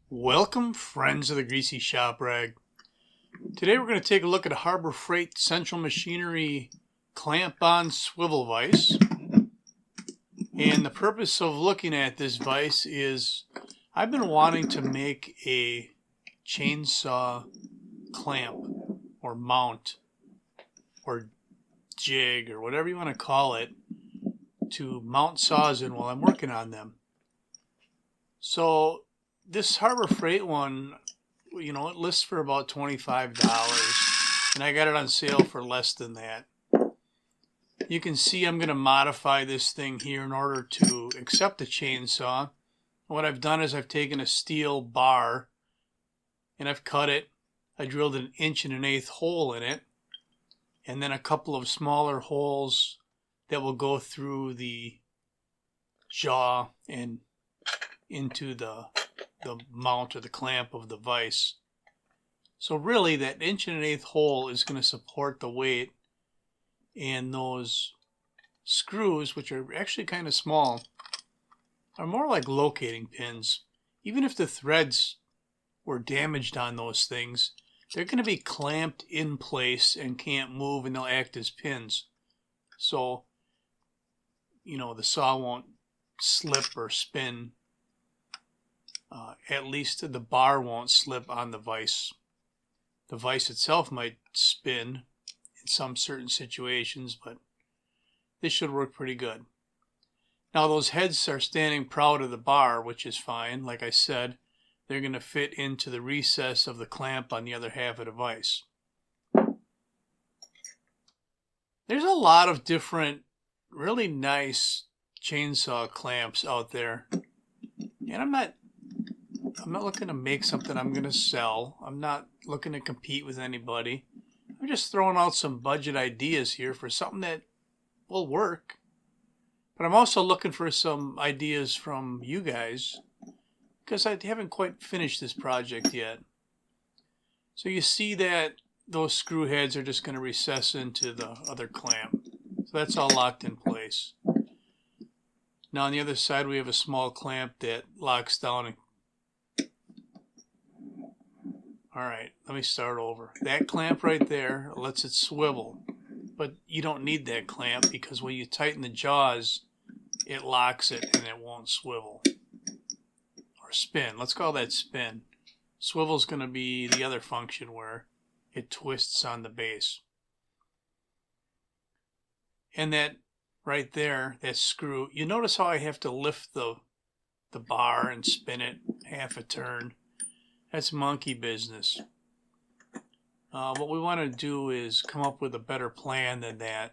Welcome, friends of the Greasy Shop Rag. Today we're going to take a look at a Harbor Freight Central Machinery clamp-on swivel vise. And the purpose of looking at this vise is I've been wanting to make a chainsaw clamp or mount or jig or whatever you want to call it to mount saws in while I'm working on them. So this Harbor Freight one, it lists for about $25, and I got it on sale for less than that. You can see I'm going to modify this thing here in order to accept the chainsaw. What I've done is I've taken a steel bar and I've cut it. I drilled an 1.125" hole in it, and then a couple of smaller holes that will go through the jaw and into the mount or the clamp of the vise. So really that 1.125" hole is going to support the weight, and those screws, which are actually kind of small, are more like locating pins. Even if the threads were damaged on those things, they're going to be clamped in place and can't move, and they'll act as pins. So, the saw won't slip or spin. At least the bar won't slip on the vise. The vise itself might spin in some certain situations, but this should work pretty good. Now those heads are standing proud of the bar, which is fine. Like I said, they're going to fit into the recess of the clamp on the other half of the vise. There's a lot of different really nice chainsaw clamps out there, and I'm not looking to make something I'm going to sell. I'm not looking to compete with anybody. I'm just throwing out some budget ideas here for something that will work. But I'm also looking for some ideas from you guys, because I haven't quite finished this project yet. So you see that those screw heads are just going to recess into the other clamp. So that's all locked in place. Now on the other side we have a small clamp that locks down and Alright, let me start over. That clamp right there lets it swivel, but you don't need that clamp because when you tighten the jaws, it locks it and it won't swivel. Or spin. Let's call that spin. Swivel's going to be the other function where it twists on the base. And that right there, that screw, you notice how I have to lift the bar and spin it half a turn. That's monkey business. What we want to do is come up with a better plan than that,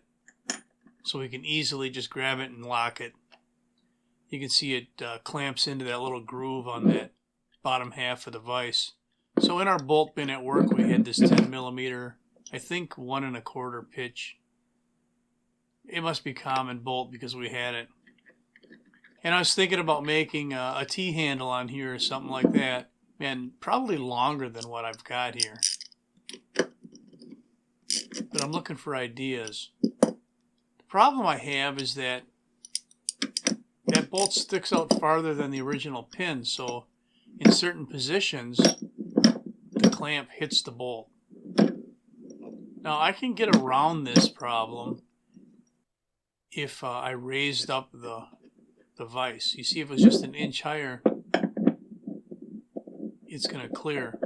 so we can easily just grab it and lock it. You can see it clamps into that little groove on that bottom half of the vise. So in our bolt bin at work we had this 10mm, I think 1 1/4 pitch. It must be common bolt because we had it. And I was thinking about making a T-handle on here or something like that. Man, probably longer than what I've got here. But I'm looking for ideas. The problem I have is that bolt sticks out farther than the original pin, so in certain positions the clamp hits the bolt. Now I can get around this problem if I raised up the vise. You see, if it was just an inch higher, it's going to clear.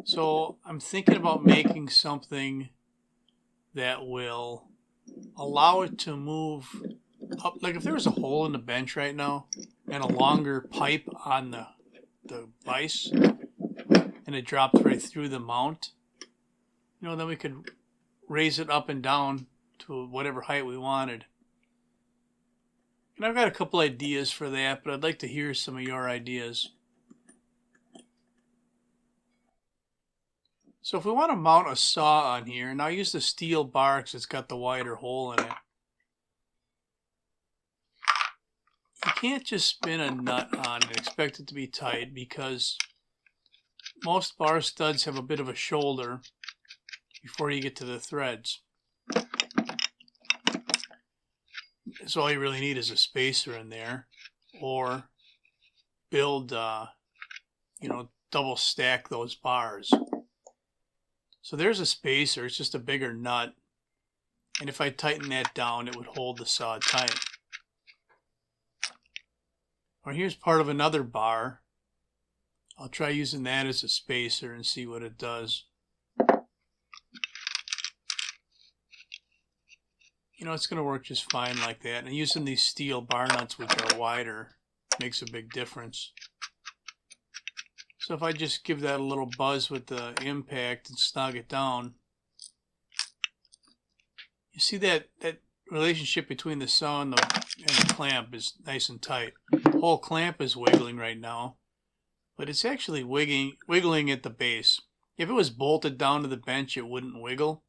So I'm thinking about making something that will allow it to move up. Like if there was a hole in the bench right now and a longer pipe on the vise and it dropped right through the mount, then we could raise it up and down to whatever height we wanted. And I've got a couple ideas for that, but I'd like to hear some of your ideas. So if we want to mount a saw on here, and I'll use the steel bar because it's got the wider hole in it. You can't just spin a nut on and expect it to be tight, because most bar studs have a bit of a shoulder before you get to the threads. So all you really need is a spacer in there, or build double stack those bars. So there's a spacer. It's just a bigger nut. And if I tighten that down, it would hold the saw tight. Or here's part of another bar. I'll try using that as a spacer and see what it does. It's going to work just fine like that. And using these steel bar nuts, which are wider, makes a big difference. So if I just give that a little buzz with the impact and snug it down, you see that relationship between the saw and the clamp is nice and tight. The whole clamp is wiggling right now, but it's actually wiggling at the base. If it was bolted down to the bench, it wouldn't wiggle.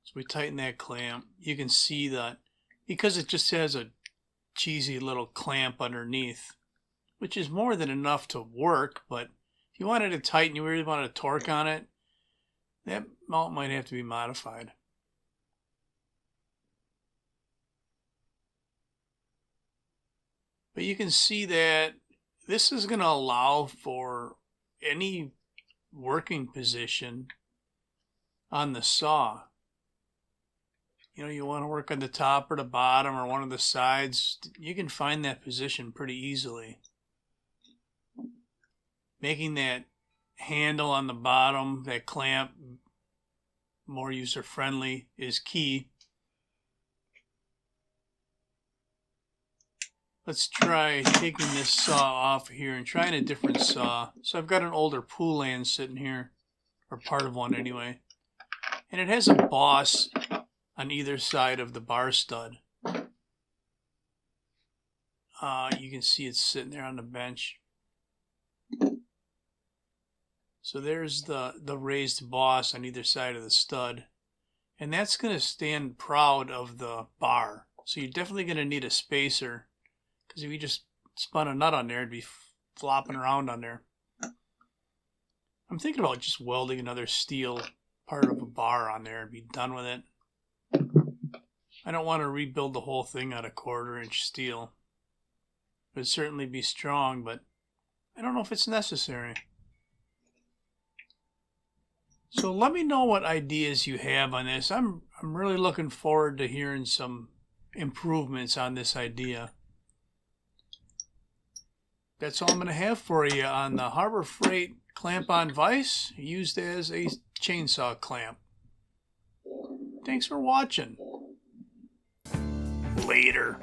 So we tighten that clamp. You can see that because it just has a cheesy little clamp underneath, which is more than enough to work, but if you wanted it tight and you really wanted a torque on it, that mount might have to be modified. But you can see that this is going to allow for any working position on the saw. You want to work on the top or the bottom or one of the sides, you can find that position pretty easily. Making that handle on the bottom, that clamp, more user-friendly is key. Let's try taking this saw off here and trying a different saw. So I've got an older Poulan sitting here, or part of one anyway. And it has a boss on either side of the bar stud. You can see it's sitting there on the bench. So there's the raised boss on either side of the stud. And that's going to stand proud of the bar. So you're definitely going to need a spacer, because if you just spun a nut on there, it'd be flopping around on there. I'm thinking about just welding another steel part of a bar on there and be done with it. I don't want to rebuild the whole thing out of 1/4-inch steel. It would certainly be strong, but I don't know if it's necessary. So let me know what ideas you have on this. I'm really looking forward to hearing some improvements on this idea. That's all I'm going to have for you on the Harbor Freight clamp-on vise, used as a chainsaw clamp. Thanks for watching. Later.